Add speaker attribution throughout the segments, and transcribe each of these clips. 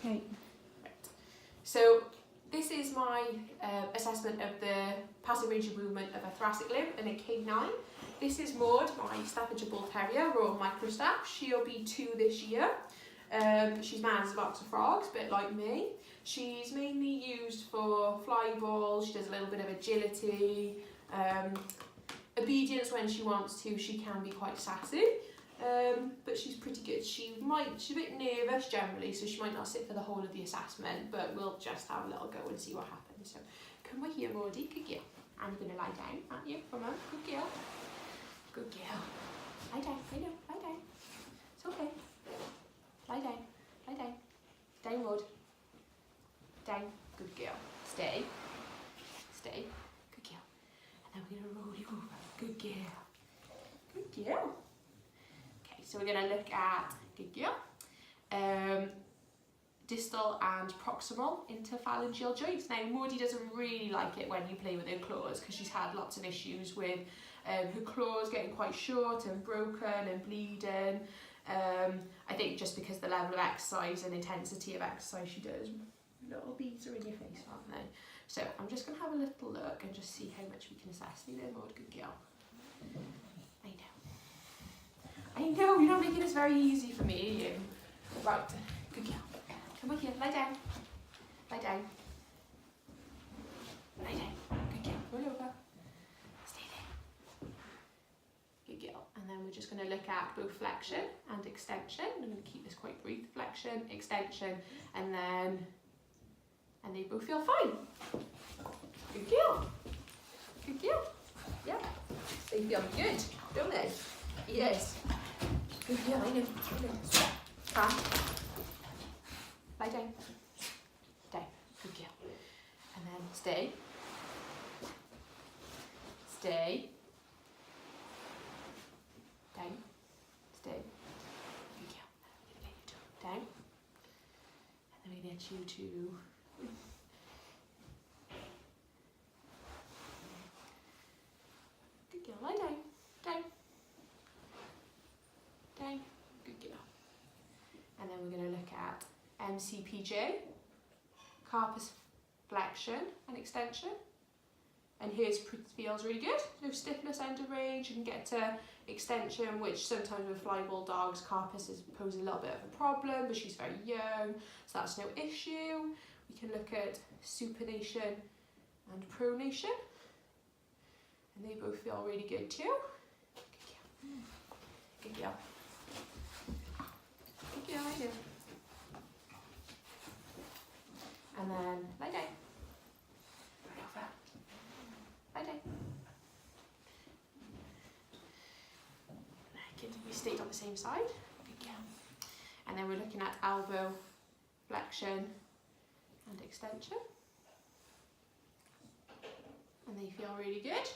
Speaker 1: Okay. Right. So this is my assessment of the passive range of movement of a thoracic limb and a canine. This is Maud, my Staffordshire Bull Terrier, Royal Microstaff. She'll be 2 this year. She's mad as a box of frogs, a bit like me. She's mainly used for fly balls. She does a little bit of agility, obedience when she wants to. She can be quite sassy, but she's pretty good. She's a bit nervous generally, so she might not sit for the whole of the assessment, but we'll just have a little go and see what happens. So come over here, Maudie, good girl. And you're going to lie down, aren't you? Come on, good girl. Good girl. Lie down, lie down. It's okay. Lie down, lie down. Down, Maud. Down, good girl. Stay. Stay. Good girl. And then we're going to roll you over. Good girl. Good girl. Okay, so we're going to look at, good girl, distal and proximal interphalangeal joints. Now, Maudie doesn't really like it when you play with her claws because she's had lots of issues with her claws getting quite short and broken and bleeding. I think just because the level of exercise and intensity of exercise she does. Little beads are in your face, aren't they? So I'm just going to have a little look and just see how much we can assess. You there, Maud, good girl. I know, you're not making this very easy for me, are you? Right, good girl. Come on here, lie down. Lie down. Lie down. Good girl. Roll over. Stay there. Good girl. And then we're just going to look at both flexion and extension. I'm going to keep this quite brief. Flexion, extension, and they both feel fine. Good girl. Good girl. Yeah. They feel good, don't they? Yes. Good girl, I know. Come. Lie down. Down. Good girl. And then stay. Stay. Down. Stay. Good girl. I'm going to get you down. And then we get you to... Good girl. Lie down. Down. Down. Good girl. And then we're going to look at MCPJ, carpus flexion and extension. And hers feels really good. No stiffness end of range. You can get to extension, which sometimes with fly ball dogs, carpus poses a little bit of a problem, but she's very young, so that's no issue. We can look at supination and pronation. And they both feel really good too. Good girl. Good girl. Good girl, I do. And then lie down. Right over. Lie down. We stayed on the same side. Good girl. And then we're looking at elbow flexion and extension. And they feel really good.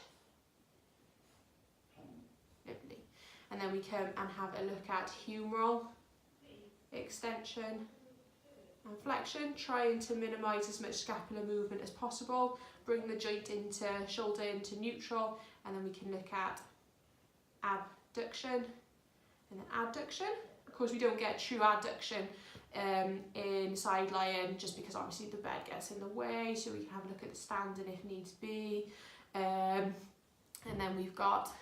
Speaker 1: Lovely. And then we come and have a look at humeral extension and flexion, trying to minimise as much scapular movement as possible, bring the joint into shoulder into neutral, and then we can look at abduction and then adduction. Of course, we don't get true adduction in side lying just because obviously the bed gets in the way, so we can have a look at the standing if needs be. And then we've got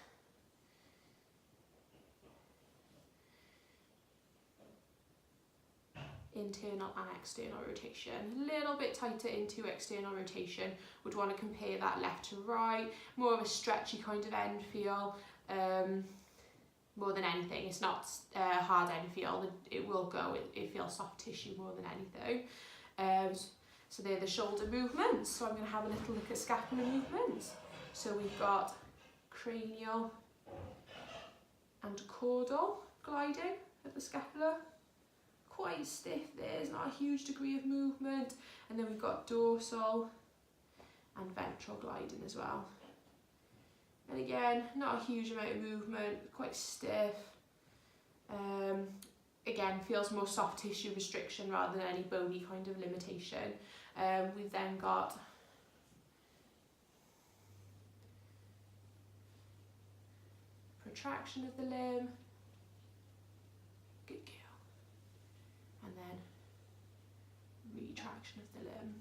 Speaker 1: internal and external rotation. A little bit tighter into external rotation. Would want to compare that left to right. More of a stretchy kind of end feel. More than anything, it's not a hard end feel. It will go. It feels soft tissue more than anything. So they're the shoulder movements. So I'm going to have a little look at scapular movements. So we've got cranial and caudal gliding at the scapula. Quite stiff, there's not a huge degree of movement. And then we've got dorsal and ventral gliding as well. And again, not a huge amount of movement, quite stiff. Again, feels more soft tissue restriction rather than any bony kind of limitation. We've then got protraction of the limb. Good girl. And then action of the limb.